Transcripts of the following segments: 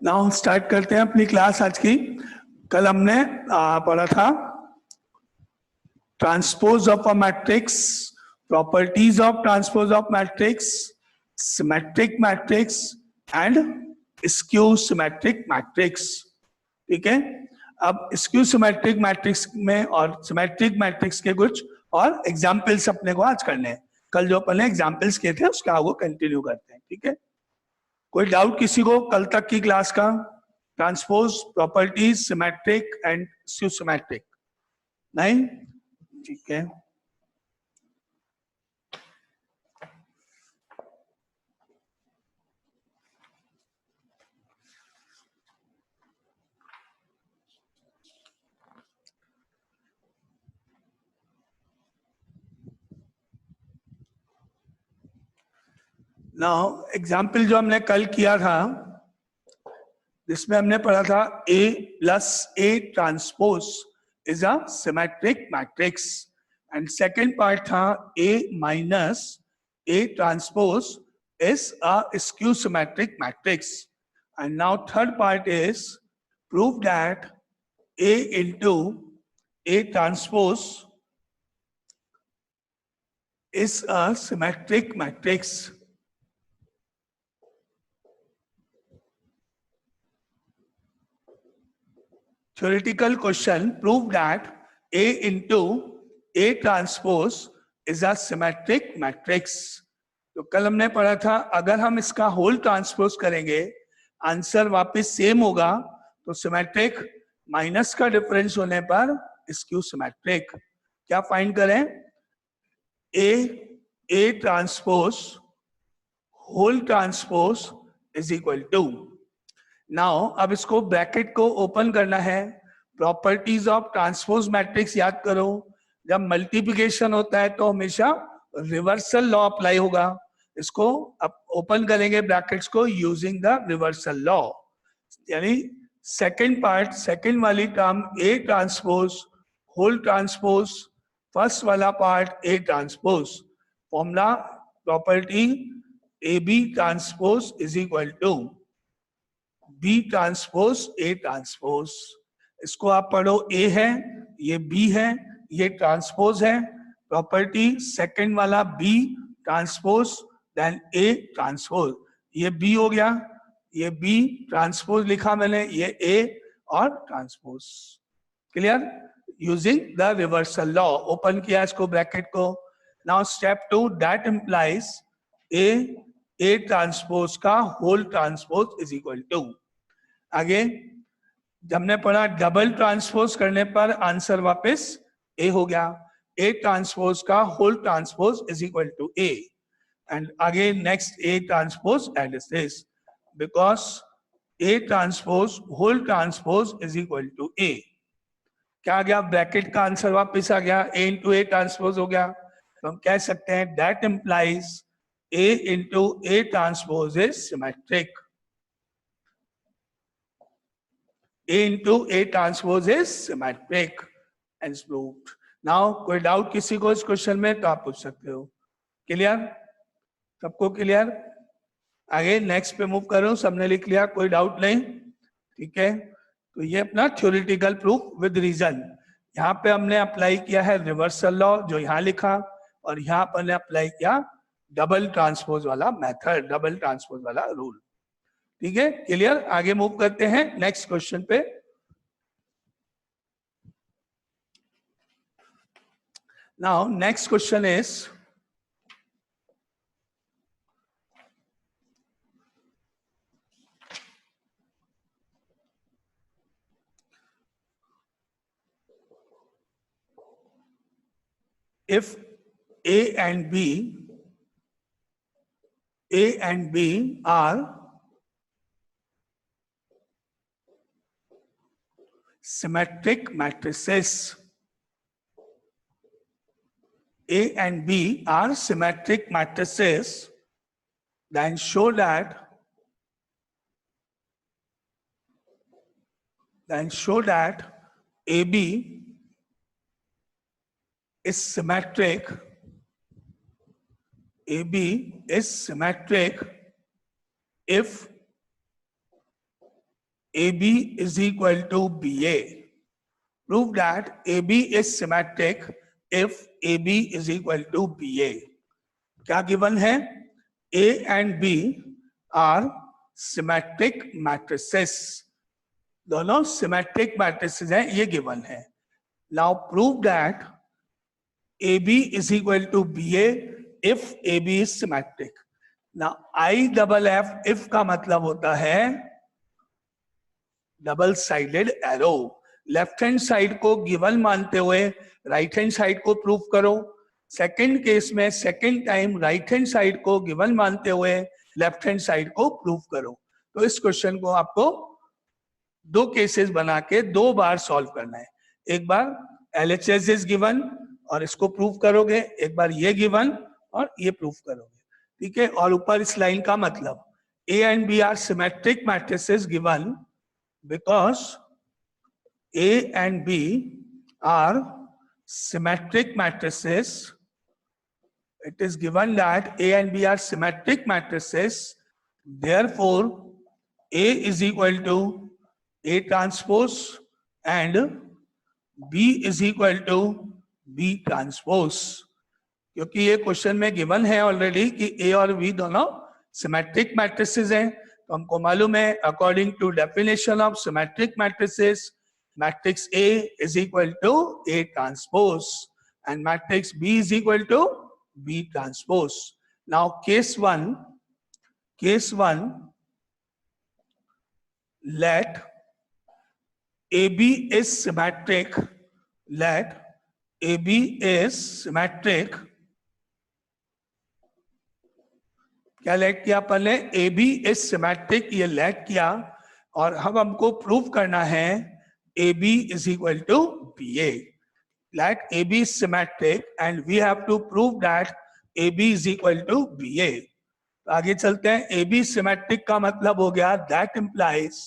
Now start करते हैं अपनी क्लास आज की। कल हमने पढ़ा था transpose of a matrix, properties of transpose of matrix, symmetric matrix and skew symmetric matrix. ठीक है, अब स्क्यू सिमेट्रिक मैट्रिक्स में और सिमेट्रिक मैट्रिक्स के कुछ और एग्जाम्पल्स अपने को आज करने हैं। कल जो अपने एग्जाम्पल्स किए थे उसका वो कंटिन्यू करते हैं। ठीक है, कोई डाउट किसी को कल तक की क्लास का? Transpose, properties, symmetric and skew symmetric? नहीं? ठीक है, नाउ एग्जाम्पल जो हमने कल किया था जिसमें हमने पढ़ा था A plus A transpose is a symmetric matrix, and second part था A minus A transpose is a skew symmetric matrix, and now third part is prove that A into A transpose is a symmetric matrix. Theoretical question, prove that A into A transpose is a symmetric matrix. तो कल हमने पढ़ा था अगर हम इसका whole transpose करेंगे answer वापस सेम होगा, तो सिमेट्रिक, माइनस का डिफरेंस होने पर स्क्यू सिमेट्रिक। क्या फाइंड करें? A transpose whole transpose is equal to, now अब इसको ब्रैकेट को ओपन करना है। प्रॉपर्टीज ऑफ ट्रांसपोज मैट्रिक्स याद करो, जब मल्टीप्लिकेशन होता है तो हमेशा रिवर्सल लॉ अप्लाई होगा। इसको अब ओपन करेंगे ब्रैकेट्स को यूजिंग द रिवर्सल लॉ, यानी सेकंड पार्ट, सेकंड वाली term A transpose whole transpose, first वाला part A transpose. Formula property A B transpose is equal to B transpose A transpose. इसको आप पढ़ो, ए है, ये बी है, ये ट्रांसपोज है। प्रॉपर्टी सेकंड वाला B transpose then A transpose, ये बी हो गया, ये बी ट्रांसपोज लिखा मैंने, ये ए और transpose. Clear? Using the reversal law open किया इसको ब्रैकेट को। Now step 2, that implies A transpose का whole transpose is equal to, आगे हमने पढ़ा डबल ट्रांसपोज करने पर आंसर वापस ए हो गया। ए ट्रांसपोज का whole transpose is equal to A, and आगे next A transpose and this, because A transpose whole transpose is equal to A. क्या आ गया? ब्रैकेट का आंसर वापस आ गया, ए इंटू ए ट्रांसपोज हो गया। तो हम कह सकते हैं that implies A into A transpose is symmetric. A into A transpose is symmetric and proved. Now कोई डाउट किसी को इस क्वेश्चन में तो आप पूछ सकते हो। क्लियर? सबको क्लियर? आगे नेक्स्ट पे मूव करो, सबने लिख लिया, कोई डाउट नहीं? ठीक है, तो ये अपना थ्योरेटिकल प्रूफ विद रीजन। यहाँ पे हमने अप्लाई किया है रिवर्सल लॉ जो यहाँ लिखा, और यहाँ पर ने अप्लाई किया डबल ट्रांसपोज वाला मेथड, डबल ट्रांसपोज वाला रूल। ठीक है, क्लियर? आगे मूव करते हैं नेक्स्ट क्वेश्चन पे। Now next question is if A and B are symmetric matrices, A and B are symmetric matrices, then show that AB is symmetric. AB is symmetric if AB is equal to BA. Prove that AB is symmetric if AB is equal to BA. क्या given है? A and B are symmetric matrices. दोनों symmetric matrices हैं, ये given है. Now prove that AB is equal to BA if AB is symmetric. Now IFF if का मतलब होता है double sided arrow. Left hand side को गिवन मानते हुए राइट हैंड साइड को प्रूव करो. सेकंड केस में second time right hand side को गिवन मानते हुए लेफ्ट हैंड साइड को प्रूव करो. तो इस क्वेश्चन को आपको दो केसेस बना के दो बार सॉल्व करना है. एक बार LHS इज गिवन और इसको प्रूव करोगे, एक बार ये गिवन और ये प्रूव करोगे. ठीक है. और ऊपर इस लाइन का मतलब A and B are symmetric matrices given because A and B are symmetric matrices. It is given that A and B are symmetric matrices. Therefore, A is equal to A transpose and B is equal to B transpose. क्योंकि ये question में given है already कि A और B दोनों symmetric matrices हैं. तो हमको मालूम है according to definition of symmetric matrices, matrix A is equal to A transpose and matrix B is equal to B transpose. Now case one let AB is symmetric, let AB is symmetric. क्या let किया पहले? AB is symmetric, ये let किया और हम हमको prove करना है AB is equal to BA. Let AB is symmetric and we have to prove that AB is equal to BA. तो आगे चलते हैं. AB सिमेट्रिक का मतलब हो गया that implies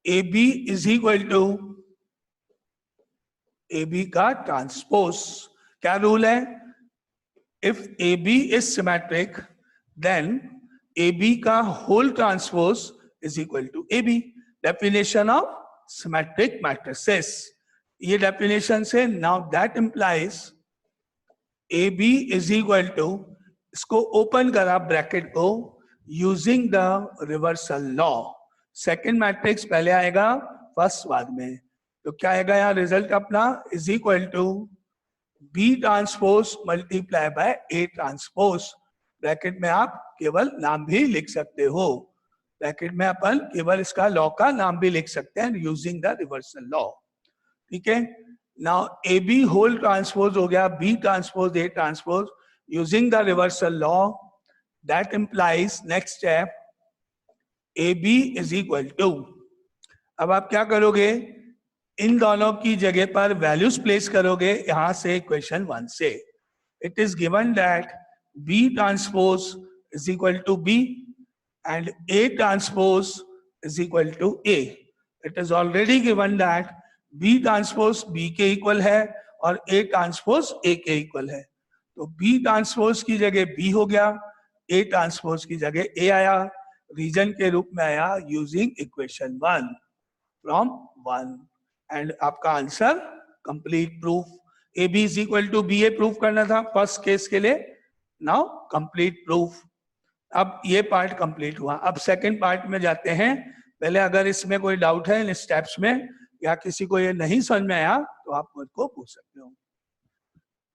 AB is equal to AB का ट्रांसपोज. क्या रूल है? If AB is symmetric then AB का whole transpose is equal to AB. Definition of symmetric matrices. ये definition से now that implies AB is equal to, इसको open करा bracket को, using the reversal law. Second matrix पहले आएगा, first बाद में. तो क्या आएगा यहाँ रिजल्ट अपना? is equal to B transpose multiply by A transpose. Bracket में आप केवल नाम भी लिख सकते हो. ब्रैकेट में अपन केवल इसका लॉ का नाम भी लिख सकते हैं यूजिंग द रिवर्सल लॉ. ठीक है. नाउ AB होल ट्रांसपोज हो गया B transpose A transpose using the reversal law. That implies next step AB is equal to. अब आप क्या करोगे? इन दोनों की जगह पर वैल्यूज प्लेस करोगे यहां से इक्वेशन 1 से. It is given that B transpose is equal to B and A transpose is equal to A. It is already given that B transpose B के equal है और A transpose A के equal है. तो B transpose की जगह B हो गया, A transpose की जगह A आया, रीजन के रूप में आया using equation 1 from 1 and आपका answer complete proof. AB is equal to BA proof करना था फर्स्ट केस के लिए. Now complete proof. अब ये पार्ट कंप्लीट हुआ. अब सेकंड पार्ट में जाते हैं. पहले अगर इसमें कोई डाउट है इन स्टेप्स में या किसी को ये नहीं समझ में आया तो आप मुझको पूछ सकते हो.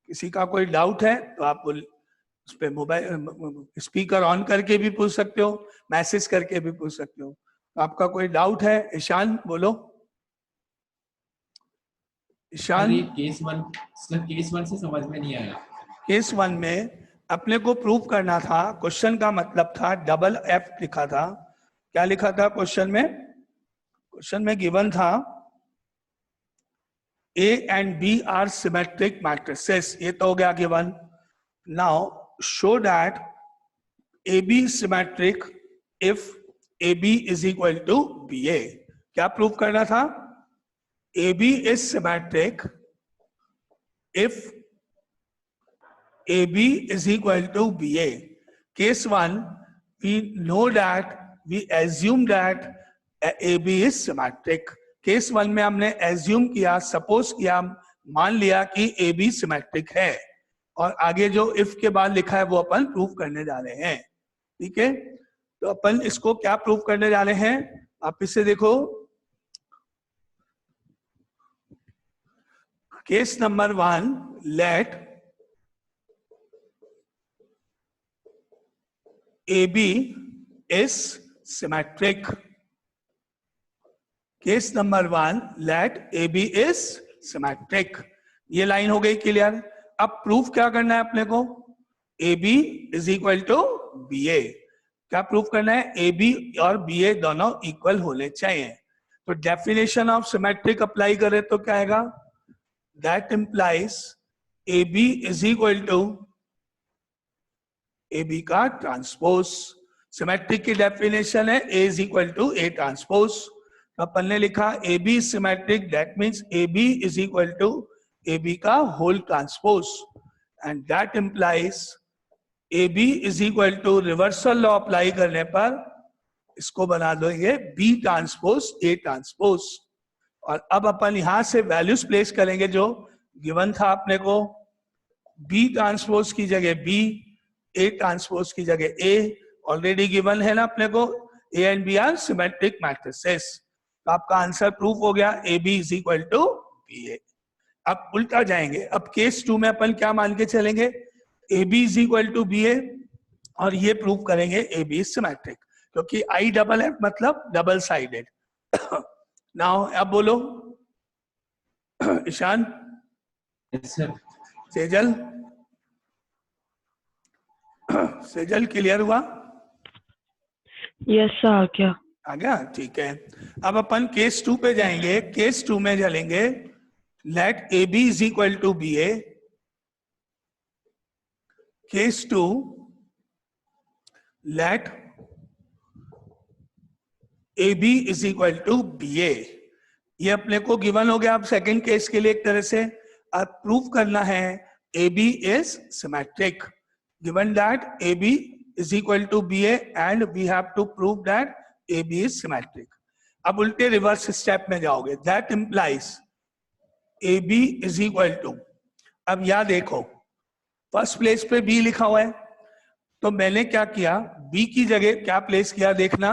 किसी का कोई डाउट है तो आप उस पे मोबाइल स्पीकर ऑन करके भी पूछ सकते हो, मैसेज करके भी पूछ सकते हो. तो आपका कोई डाउट है? ईशान बोलो. ईशान. केस वन से समझ में नहीं आया. केस 1 में अपने को प्रूव करना था. क्वेश्चन का मतलब था डबल F लिखा था. क्या लिखा था क्वेश्चन में? क्वेश्चन में गिवन था A and B are symmetric matrices. ये तो हो गया given. Now show that AB is symmetric if AB is equal to BA. क्या प्रूव करना था? AB is symmetric if AB is equal to BA. Case 1, we know that, we assume that A B is symmetric. Case 1 में हमने assume किया, suppose किया, मान लिया कि ए बी सिमेट्रिक है, और आगे जो इफ के बाद लिखा है वो अपन प्रूव करने जा रहे हैं। ठीक है, तो अपन इसको क्या प्रूव करने जा रहे हैं, आप इसे देखो। Case number 1, let A B is symmetric. Case number 1, let A B is symmetric. ये लाइन हो गई क्लियर। अब प्रूफ क्या करना है अपने को, A B is equal to B A. क्या प्रूफ करना है, ए बी और बी ए दोनों इक्वल होने चाहिए। तो डेफिनेशन ऑफ सिमेट्रिक अप्लाई करें तो क्या आएगा, that implies A B is equal to A B का ट्रांसपोज। सिमेट्रिक की डेफिनेशन है A is equal to A transpose. तो अपन ने लिखा A B symmetric, that means A B is equal to A B का whole transpose, and that implies A B is equal to, reversal law apply करने पर इसको बना देंगे बी ट्रांसपोज ए ट्रांसपोज। और अब अपन यहां से वैल्यूज प्लेस करेंगे जो गिवन था अपने को, बी ट्रांसपोज की जगह बी, ए ट्रांसपोज की जगह ए, ऑलरेडी गिवन है ना अपने को, A and B are symmetric matrices. तो आपका आंसर प्रूफ हो गया, A B is equal to B A. अब उल्टा जाएंगे, अब केस 2 में अपन क्या मान के चलेंगे, A B is equal to B A, और ये प्रूव करेंगे ए बी इज सिमेट्रिक, क्योंकि आई डबल एफ मतलब डबल साइडेड। नाउ अब बोलो Ishan, Yes, sir. Sejal, Sejal clear हुआ? यस सर, आ गया। आ गया, ठीक है। अब अपन केस 2 पे जाएंगे। केस 2 में चलेंगे, let A B is equal to B A. Case 2, let A B is equal to B A. ये अपने को गिवन हो गया। अब सेकंड केस के लिए एक तरह से अब प्रूव करना है A B is symmetric, given that A B is equal to BA and we have to prove that AB is symmetric. अब उल्टे रिवर्स स्टेप में जाओगे, that implies AB is equal to, अब यहां देखो फर्स्ट प्लेस पे B लिखा हुआ है, तो मैंने क्या किया, B की जगह क्या प्लेस किया देखना,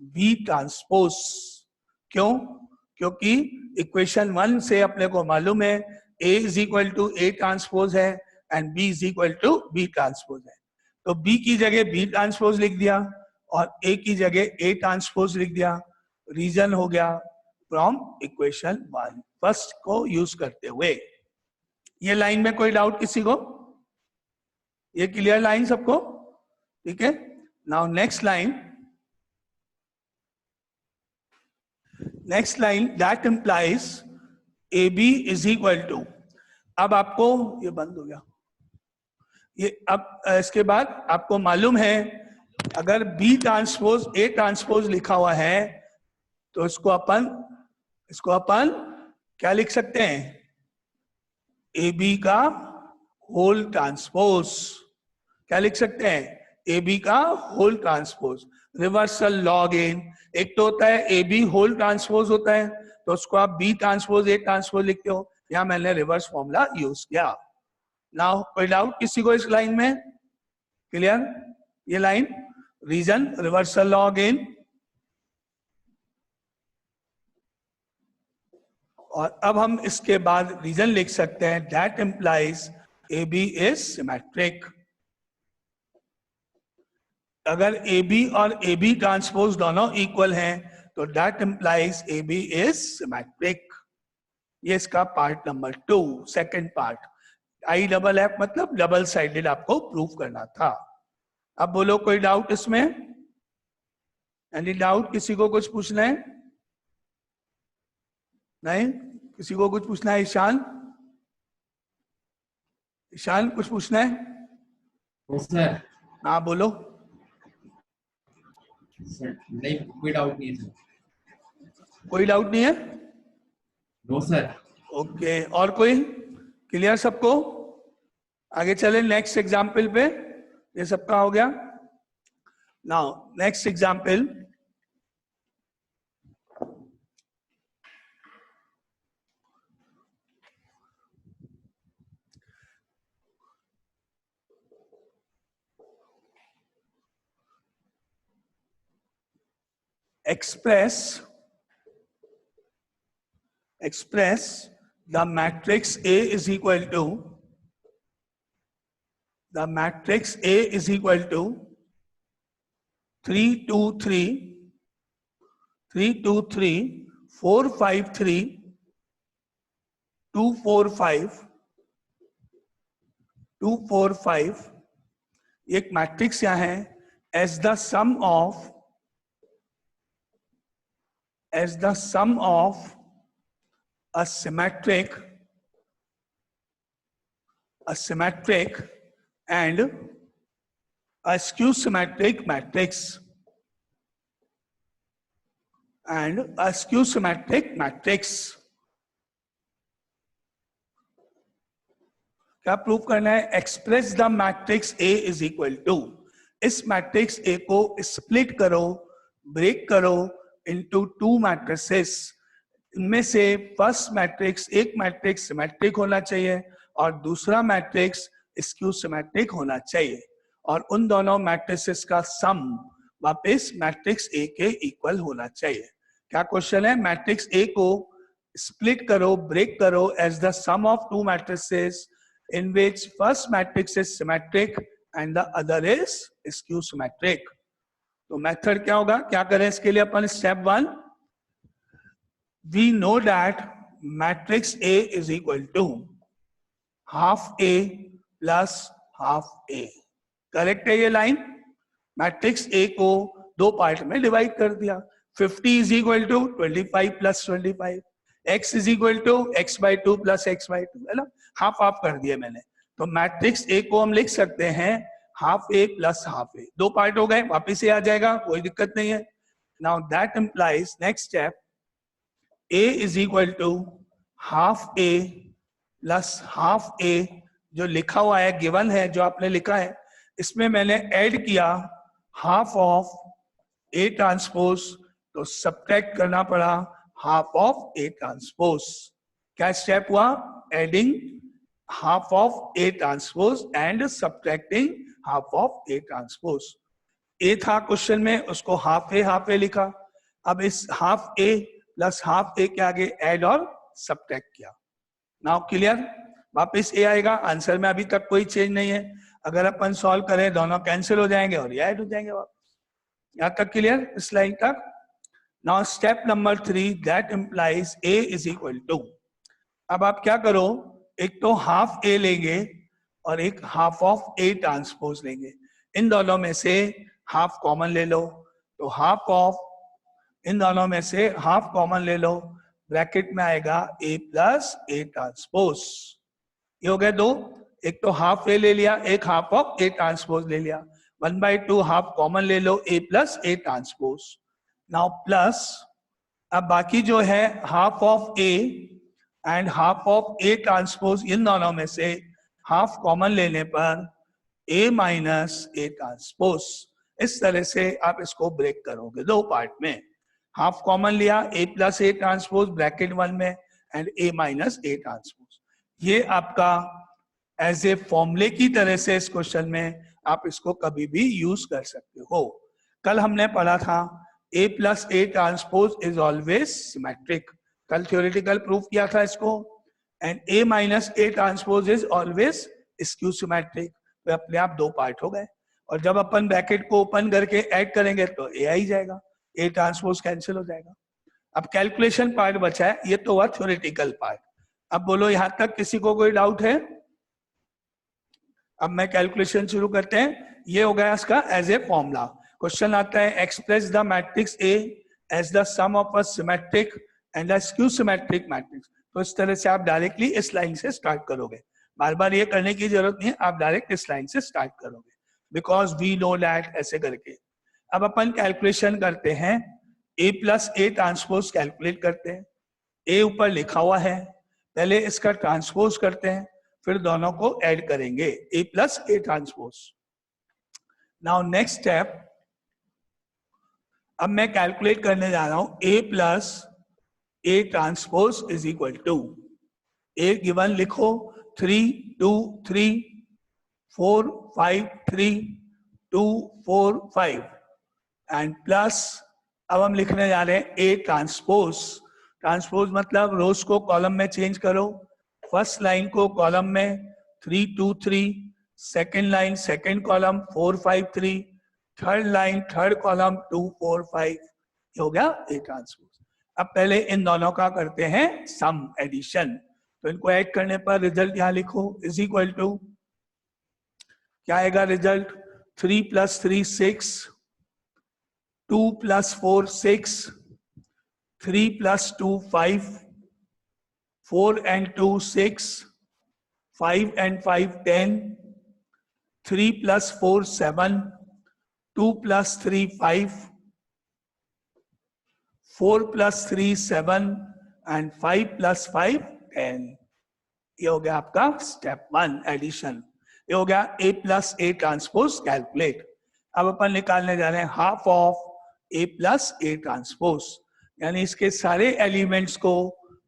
B ट्रांसपोज। क्यों? क्योंकि इक्वेशन 1 से अपने को मालूम है A is equal to A transpose है and B is equal to B transpose है। तो B की जगह B ट्रांसपोज लिख दिया और A की जगह A ट्रांसपोज लिख दिया। रीजन हो गया फ्रॉम इक्वेशन 1 फर्स्ट को यूज करते हुए। ये लाइन में कोई डाउट किसी को? ये क्लियर लाइन सबको? ठीक है। Now next line that implies A B is equal to, अब आपको ये बंद हो गया ये, अब इसके बाद आपको मालूम है अगर B ट्रांसपोज A ट्रांसपोज लिखा हुआ है तो इसको अपन क्या लिख सकते हैं, AB का होल ट्रांसपोज। क्या लिख सकते हैं, AB का whole transpose. Reversal law again, एक तो होता है AB होल ट्रांसपोज होता है तो उसको आप B ट्रांसपोज A ट्रांसपोज लिखते हो, यहां मैंने रिवर्स फॉर्मूला यूज किया। नाउ कोई डाउट किसी को इस लाइन में? क्लियर? ये line reason reversal law again, और अब हम इसके बाद रीजन लिख सकते हैं that implies A B is symmetric. अगर ए बी और ए बी ट्रांसपोज दोनों इक्वल हैं तो that implies A B is symmetric. ये इसका part number 2, second part. I double F मतलब डबल साइडेड आपको प्रूव करना था। अब बोलो कोई डाउट इसमें? Any doubt? किसी को कुछ पूछना है? नहीं? किसी को कुछ पूछना है? ईशान कुछ पूछना है? Yes, sir. हाँ बोलो। Sir, नहीं, कोई डाउट नहीं है सर। कोई डाउट नहीं है? No sir. ओके, और कोई? क्लियर सबको? आगे चले नेक्स्ट एग्जाम्पल पे। ये सबका हो गया। Now next example, express the matrix A is equal to 3 2 3 3 2 3 4 5 3 2 4 5 2 4 5 एक मैट्रिक्स यहाँ है as the sum of a symmetric and a skew symmetric matrix क्या प्रूव करना है? Express the matrix A is equal to, इस मैट्रिक्स A को split करो, break करो इनटू टू मैट्रिसेस। इनमें से फर्स्ट मैट्रिक्स, एक मैट्रिक्स सिमेट्रिक होना चाहिए और दूसरा मैट्रिक्स स्क्यू सिमेट्रिक होना चाहिए, और उन दोनों मैट्रिसेस का सम वापस मैट्रिक्स A के इक्वल होना चाहिए। क्या क्वेश्चन है? मैट्रिक्स A को स्प्लिट करो, ब्रेक करो as the sum of two matrices in which first matrix is symmetric and the other is skew symmetric. तो मेथड क्या होगा? क्या करें इसके लिए? अपन step 1, we know that matrix A is equal to half A plus half A. Correct है ये line? Matrix A को दो पार्ट में डिवाइड कर दिया। 50 is equal to 25 plus 25, x is equal to x by 2 plus x by 2, है ना? Half half कर दिया मैंने। तो मैट्रिक्स A को हम लिख सकते हैं half A plus half A। दो पार्ट हो गए, वापिस A आ जाएगा, कोई दिक्कत नहीं है। Now that implies next step A is equal to half A plus half A, जो लिखा हुआ है, गिवन है, जो आपने लिखा है, इसमें मैंने ऐड किया हाफ ऑफ A ट्रांसपोज, तो सब्ट्रैक्ट करना पड़ा हाफ ऑफ A ट्रांसपोज। क्या स्टेप हुआ? Adding half of A transpose and subtracting half of A transpose. A था क्वेश्चन में, उसको हाफ ए लिखा। अब इस हाफ ए प्लस हाफ ए के आगे ऐड और सब्ट्रैक्ट किया। Now clear? वापस ए आएगा, आंसर में अभी तक कोई चेंज नहीं है। अगर अपन सॉल्व करें दोनों कैंसिल हो जाएंगे और ये ऐड हो जाएंगे वापस। यहां तक क्लियर? इस लाइन तक। Now step number 3, that implies A is equal to, अब आप क्या करो, एक तो हाफ A लेंगे और एक हाफ ऑफ A ट्रांसपोज लेंगे। इन दोनों में से हाफ कॉमन ले लो, तो हाफ ऑफ, इन दोनों में से हाफ कॉमन ले लो, ब्रैकेट में आएगा A प्लस A ट्रांसपोज। ये हो गए दो, एक तो हाफ A ले लिया, एक हाफ ऑफ A ट्रांसपोज ले लिया। 1/2 हाफ कॉमन ले लो, A plus A transpose. Now plus, अब बाकी जो है half of A and half of A transpose, इन दोनों में से हाफ कॉमन लेने पर A माइनस A ट्रांसपोज। इस तरह से आप इसको ब्रेक करोगे दो पार्ट में। हाफ कॉमन लिया, A plus A transpose bracket 1 में and A minus A transpose. ये आपका एज ए फॉर्मूले की तरह से इस क्वेश्चन में आप इसको कभी भी यूज कर सकते हो। कल हमने पढ़ा था A plus A transpose is always symmetric, कल थ्योरेटिकल प्रूफ किया था इसको। And A minus A transpose is always skew symmetric. तो अपने आप दो पार्ट हो गए, और जब अपन ब्रैकेट को ओपन करके ऐड करेंगे तो A आ ही जाएगा, A ट्रांसपोज कैंसिल हो जाएगा। अब कैलकुलेशन पार्ट बचा है, ये तो हुआ थ्योरेटिकल पार्ट। अब बोलो यहां तक किसी को कोई डाउट है? अब मैं कैलकुलेशन शुरू करते हैं। ये हो गया इसका एज ए फॉर्मूला। क्वेश्चन आता है express the matrix A as the sum of a symmetric and a skew symmetric matrix. तो इस तरह से आप डायरेक्टली इस लाइन से स्टार्ट करोगे, बार बार ये करने की जरूरत नहीं है, आप डायरेक्ट इस लाइन से स्टार्ट करोगे, बिकॉज वी नो दैट, ऐसे करके। अब अपन कैलकुलेशन करते हैं, A plus A transpose calculate करते हैं। A ऊपर लिखा हुआ है, पहले इसका ट्रांसपोज करते हैं, फिर दोनों को ऐड करेंगे, A plus A transpose. Now next step, अब मैं कैलकुलेट करने जा रहा हूं A plus A transpose is equal to, A given लिखो 3 2 3 4 5 3 2 4 5 एंड प्लस अब हम लिखने जा रहे हैं ए ट्रांसपोज। ट्रांसपोज मतलब रोज को कॉलम में चेंज करो। फर्स्ट लाइन को कॉलम में 3 2 3, second line second column 4 5 3, third line third column 2 4 5। ये हो गया ए ट्रांसपोज। अब पहले इन दोनों का करते हैं सम एडिशन। तो इनको ऐड करने पर रिजल्ट यहां लिखो इज इक्वल टू, क्या आएगा रिजल्ट, 3 + 3 6, 2 + 4 6, 3 + 2 5, 4 and 2 6, 5 and 5 10, 3 + 4 7, 2 + 3 5, 4 + 3 7 and 5 + 5 10। ये हो गया आपका स्टेप 1 एडिशन। ये हो गया a + a ट्रांसपोज कैलकुलेट। अब अपन निकालने जा रहे हैं half of a + a transpose, यानी इसके सारे एलिमेंट्स को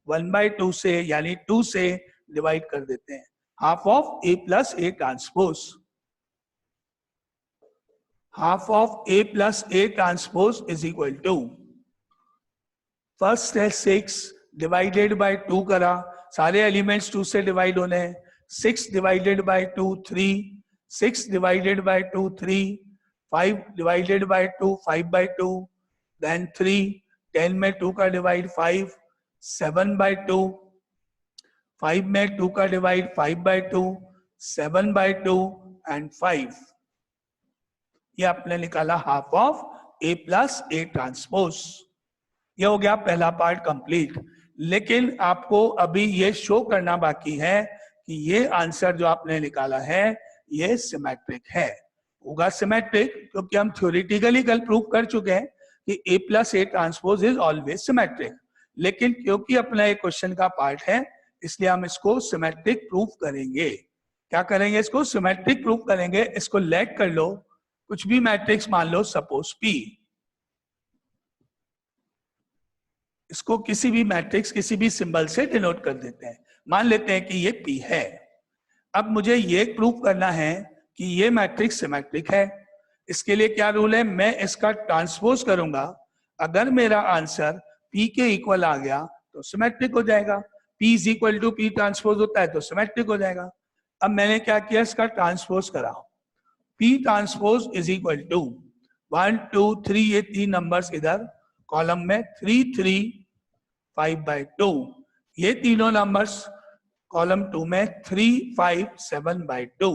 1/2 से यानी 2 से डिवाइड कर देते हैं। Half of a + a transpose, half of a + a transpose is equal to, first है 6 डिवाइडेड बाय 2 करा, सारे एलिमेंट्स 2 से डिवाइड होने हैं। 6 divided by 2 3, 6 divided by 2 3, 5 divided by 2 5/2, then 3, 10 में 2 का डिवाइड 5, 7/2, 5 में 2 का डिवाइड 5/2, 7/2 एंड 5। ये आपने निकाला half of a + a transpose. ये हो गया पहला पार्ट कंप्लीट। लेकिन आपको अभी ये शो करना बाकी है कि ये आंसर जो आपने निकाला है ये सिमेट्रिक है। होगा सिमेट्रिक क्योंकि हम थ्योरेटिकली कल प्रूव कर चुके हैं कि a + a transpose is always symmetric. लेकिन क्योंकि अपना एक क्वेश्चन का पार्ट है इसलिए हम इसको सिमेट्रिक प्रूव करेंगे। क्या करेंगे, इसको सिमेट्रिक प्रूव करेंगे। इसको लेट कर लो, कुछ भी मैट्रिक्स मान लो, सपोज P, इसको किसी भी मैट्रिक्स किसी भी सिंबल से डिनोट कर देते हैं। मान लेते हैं कि ये P है। अब मुझे ये प्रूव करना है कि ये मैट्रिक्स सिमेट्रिक है। इसके लिए क्या रूल है, मैं इसका ट्रांसपोज करूंगा। अगर मेरा आंसर P के इक्वल आ गया तो सिमेट्रिक हो जाएगा। P = P ट्रांसपोज होता है तो सिमेट्रिक हो जाएगा। अब मैंने क्या किया, इसका ट्रांसपोज करा। P transpose is equal to 1 2 3, ये 3 नंबर्स इधर कॉलम में 3 3 5/2, ये तीनों नंबर्स कॉलम 2 में 3 5 7/2,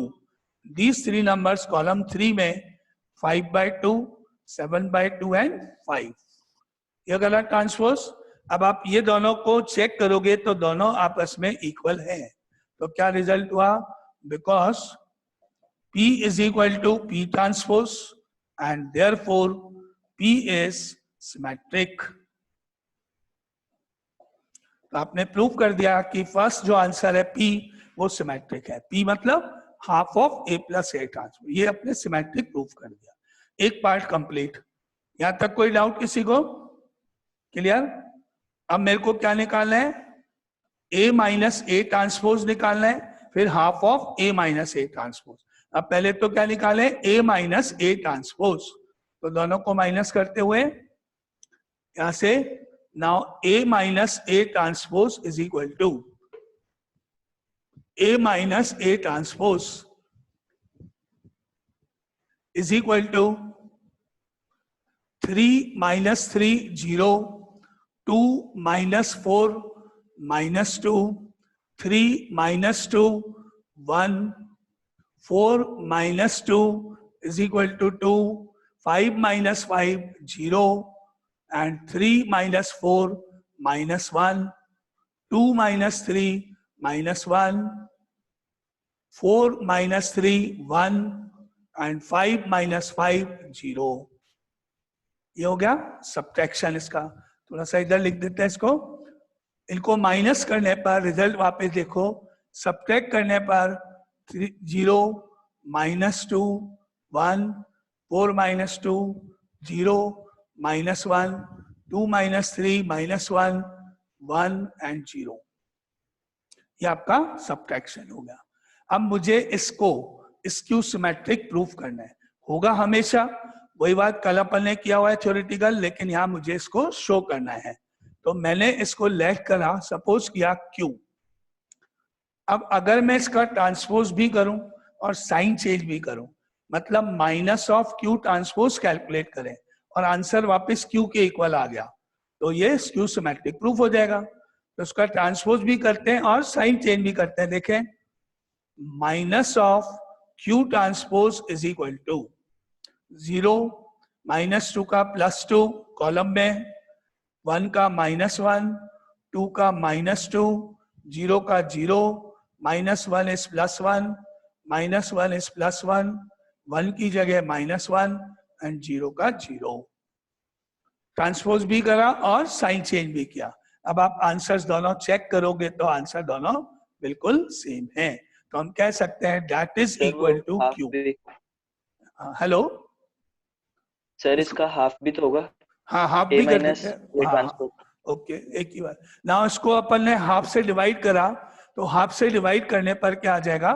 these 3 numbers कॉलम 3 में 5/2 7/2 एंड 5। ये गला ट्रांसपोज। अब आप ये दोनों को चेक करोगे तो दोनों आपस में इक्वल हैं। तो क्या रिजल्ट हुआ, because P = P transpose and therefore P is symmetric। तो आपने प्रूव कर दिया कि फर्स्ट जो आंसर है P वो सिमेट्रिक है। P मतलब half of a + a transpose. ये अपने सिमेट्रिक प्रूव कर दिया। एक पार्ट कंप्लीट। यहां तक कोई डाउट किसी को, क्लियर? अब मेरे को क्या निकालना है, a - a ट्रांसपोज निकालना है, फिर half of a - a transpose. अब पहले तो क्या निकाले, a - a ट्रांसपोज। तो दोनों को माइनस करते हुए यहां से, now a - a transpose is equal to, a - a transpose is equal to 3 - 3 0, 2 - 4 -2, 3 - 2 1, 4 - 2 is equal to 2, 5 - 5 0, and 3 - 4 -1, 2 - 3 -1, 4 - 3 1, and 5 - 5 0। ये हो गया सब्ट्रैक्शन। इसका थोड़ा सा इधर लिख देते हैं इसको। इनको माइनस करने पर रिजल्ट वापस देखो, सब्ट्रैक्ट करने पर 0 -2 1, 4 - 2 0 -1, 2 - 3 -1 1 and 0। ये आपका सब्ट्रैक्शन हो गया। अब मुझे इसको स्क्यू सिमेट्रिक प्रूफ करना है। होगा हमेशा वही बात कल अपन ने किया हुआ है थ्योरेटिकल, लेकिन यहाँ मुझे इसको शो करना है, तो मैंने इसको लेट करा, सपोज किया Q। अब अगर मैं इसका ट्रांसपोज भी करूं और साइन चेंज भी करूं, मतलब minus of Q transpose calculate करें और आंसर वापस Q के इक्वल आ गया, तो ये स्क्यू सिमेट्रिक प्रूफ हो जाएगा। तो उसका ट्रांसपोज भी करते हैं और साइन चेंज भी करते हैं। देखें, minus of Q transpose is equal to 0, -2 का +2 कॉलम में, 1 का -1, 2 का -2, 0 का 0, -1 इज +1, -1 इज +1, 1 की जगह -1 एंड 0 का 0। ट्रांसपोज भी करा और साइन चेंज भी किया। अब आप आंसर्स दोनों चेक करोगे तो आंसर दोनों बिल्कुल सेम है, तो हम कह सकते हैं that is equal to Q। Hello sir, इसका हाफ भी तो होगा। हाँ, हाफ A भी कर माइनस देते हैं। हाँ, ट्रांसपोज। ओके, एक ही बात ना, इसको अपन ने हाफ से डिवाइड करा, तो हाफ से डिवाइड करने पर क्या आ जाएगा,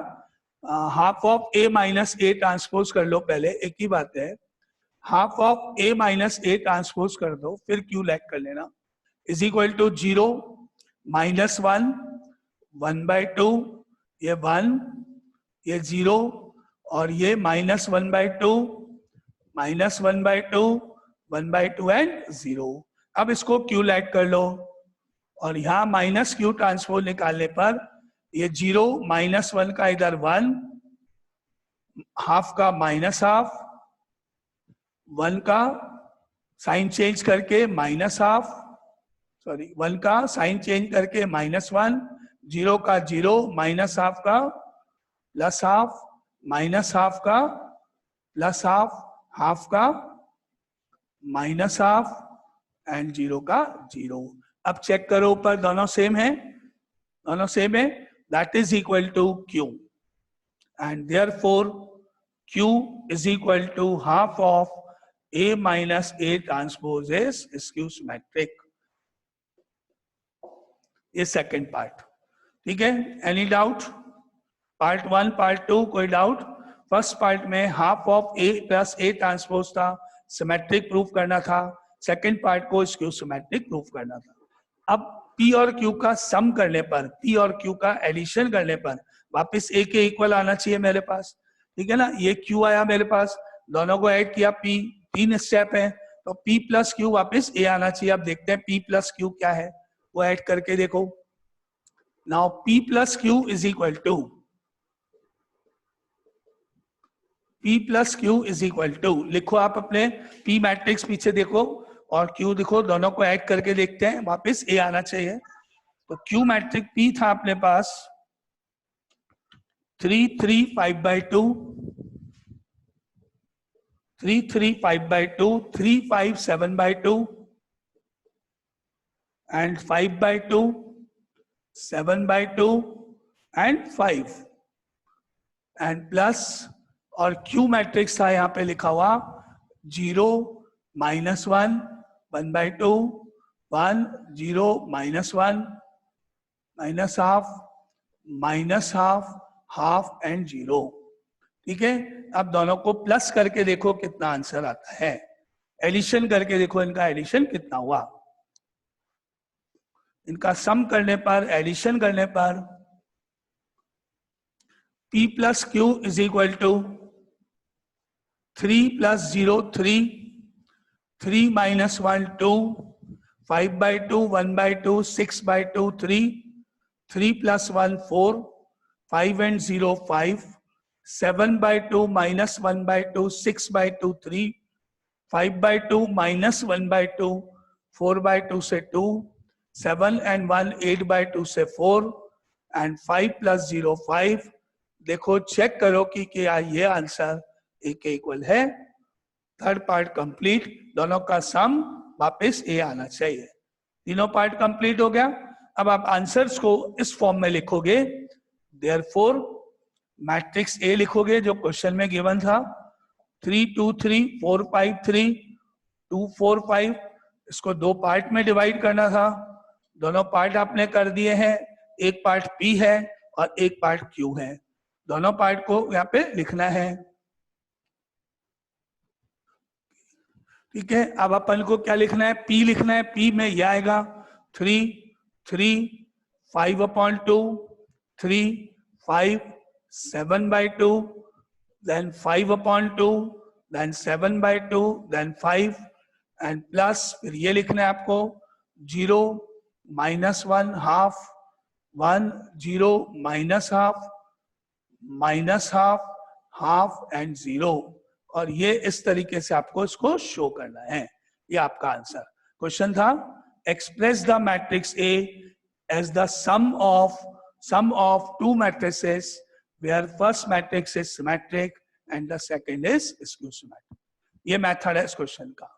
half of A minus A transpose कर लो पहले, एक ही बात है। Half of A minus A transpose कर दो, फिर Q लैग कर लेना, इज इक्वल टू 0, -1, 1/2, ये 1, ये 0, और ये -1/2, -1/2, 1/2 एंड 0। अब इसको Q लैग कर लो, और यहाँ माइनस Q ट्रांसपोज निकालने पर ये 0 -1 का इधर 1, हाफ का -हाफ, 1 का साइन चेंज करके -हाफ, सॉरी 1 का साइन चेंज करके -1, 0 का 0, -हाफ का +हाफ, -हाफ का +हाफ, हाफ का -हाफ एंड 0 का 0। अब चेक करो ऊपर, दोनों सेम है, दोनों सेम है, that is equal to Q, and therefore Q is equal to half of A minus A transpose is skew symmetric. ये सेकंड पार्ट, ठीक है। Any doubt? पार्ट 1, पार्ट 2 कोई डाउट? फर्स्ट पार्ट में half of A plus A transpose था, symmetric proof करना था। Second part को skew symmetric proof करना था। अब P और Q का सम करने पर, P और Q का एडिशन करने पर वापस A के इक्वल आना चाहिए मेरे पास, ठीक है ना। ये Q आया मेरे पास, दोनों को ऐड किया, P, 3 स्टेप है, तो P प्लस Q वापस A आना चाहिए। अब देखते हैं P प्लस Q क्या है, वो ऐड करके देखो। Now P plus Q is equal to, P plus Q is equal to, लिखो आप अपने P मैट्रिक्स पीछे देखो और Q देखो, दोनों को ऐड करके देखते हैं, वापस A आना चाहिए। तो Q मैट्रिक P था अपने पास 3, 3, 5/2, 3, 3, 5/2, 3, 5, 7/2 and 5/2, 7/2 and 5 एंड प्लस, और Q मैट्रिक्स था यहाँ पे लिखा हुआ 0, -1, 1/2, 1, 0, -1, -हाफ, -हाफ, हाफ एंड 0, ठीक है। अब दोनों को प्लस करके देखो कितना आंसर आता है, एडिशन करके देखो इनका एडिशन कितना हुआ। इनका सम करने पर, एडिशन करने पर P plus Q is equal to 3 + 0 3, 3 - 1 2, 5/2 1/2, 6/2 3, 3 + 1 4, 5 and 0 5, 7/2 - 1/2, 6/2 3, 5/2 - 1/2, 4/2 से 2, 7 and 1 8/2 से 4 एंड 5 + 0 5। देखो चेक करो कि क्या ये आंसर A के इक्वल है। थर्ड पार्ट कंप्लीट, दोनों का सम वापस A आना चाहिए। तीनों पार्ट कंप्लीट हो गया। अब आप आंसर्स को इस फॉर्म में लिखोगे, देयरफॉर मैट्रिक्स A लिखोगे जो क्वेश्चन में गिवन था, 3 2 3 4 5 3 2 4 5। इसको दो पार्ट में डिवाइड करना था, दोनों पार्ट आपने कर दिए हैं। एक पार्ट P है और एक पार्ट Q है, दोनों पार्ट को यहाँ पे लिखना है। ठीक है, अब अपन को क्या लिखना है, P लिखना है। P में यह आएगा 3, 3, 5/2, 3, 5, 7/2, then 5/2, then 7/2, then 5, and plus फिर ये लिखना है आपको 0, -1, half, 1, 0, -half, -half, half and 0, और ये इस तरीके से आपको इसको शो करना है। ये आपका आंसर। क्वेश्चन था express the matrix A as the sum of two matrices where first matrix is symmetric and the second is skew symmetric. ये मेथड है इस क्वेश्चन का।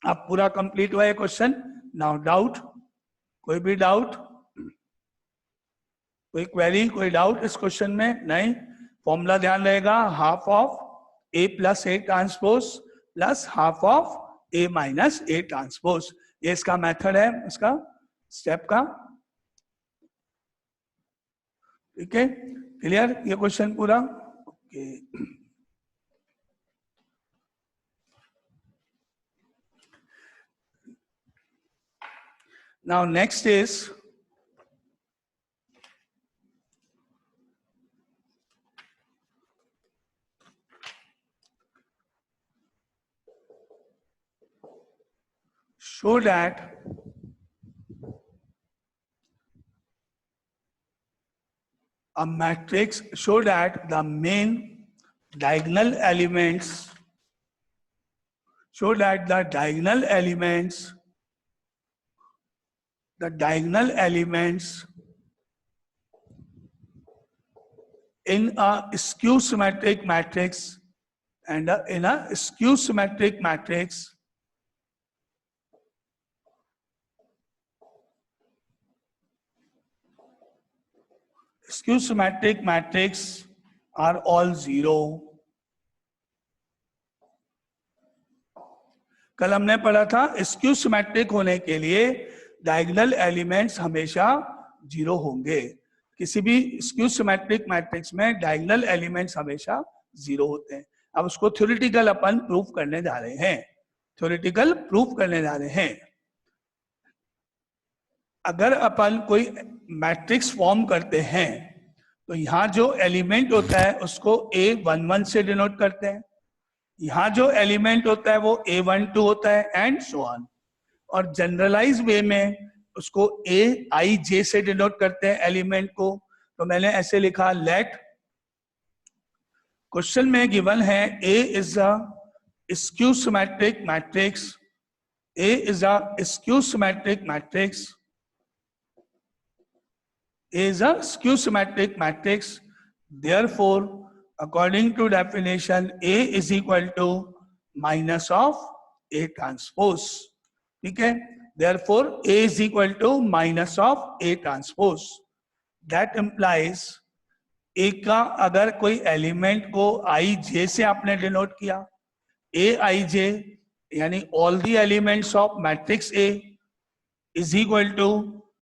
अब पूरा कंप्लीट हुआ है क्वेश्चन। नाउ डाउट, कोई भी डाउट, कोई क्वेरी, कोई डाउट इस क्वेश्चन में? नहीं। फॉर्मूला ध्यान रहेगा, half of A plus A transpose plus half of A minus A transpose. ये इसका मेथड है, इसका स्टेप का। ठीक है, क्लियर ये क्वेश्चन पूरा? Okay. Now next is show that a matrix, show that the main diagonal elements, show that the diagonal elements in a skew symmetric matrix and in a skew symmetric matrix skew symmetric matrix are all 0। कल हमने पढ़ा था skew symmetric होने के लिए diagonal elements हमेशा 0 होंगे। किसी भी स्क्यू सिमेट्रिक मैट्रिक्स में डायगोनल एलिमेंट्स हमेशा 0 होते हैं। अब उसको थ्योरेटिकल अपन प्रूफ करने जा रहे हैं, थ्योरेटिकल प्रूफ करने जा रहे हैं। अगर अपन कोई मैट्रिक्स फॉर्म करते हैं तो यहाँ जो एलिमेंट होता है उसको A11 से डिनोट करते हैं, यहाँ जो एलिमेंट होता है वो A12 होता है एंड सो ऑन, और जनरलाइज वे में उसको Aij से डिनोट करते हैं एलिमेंट को। तो मैंने ऐसे लिखा, लेट, क्वेश्चन में गिवन है A is a skew symmetric matrix, A is a skew symmetric matrix, is a skew symmetric matrix, therefore according to definition A is equal to minus of A transpose। ठीक है, therefore A is equal to minus of A transpose। that implies A का अगर कोई element को Ij से आपने denote किया, Aij यानी all the elements of matrix A is equal to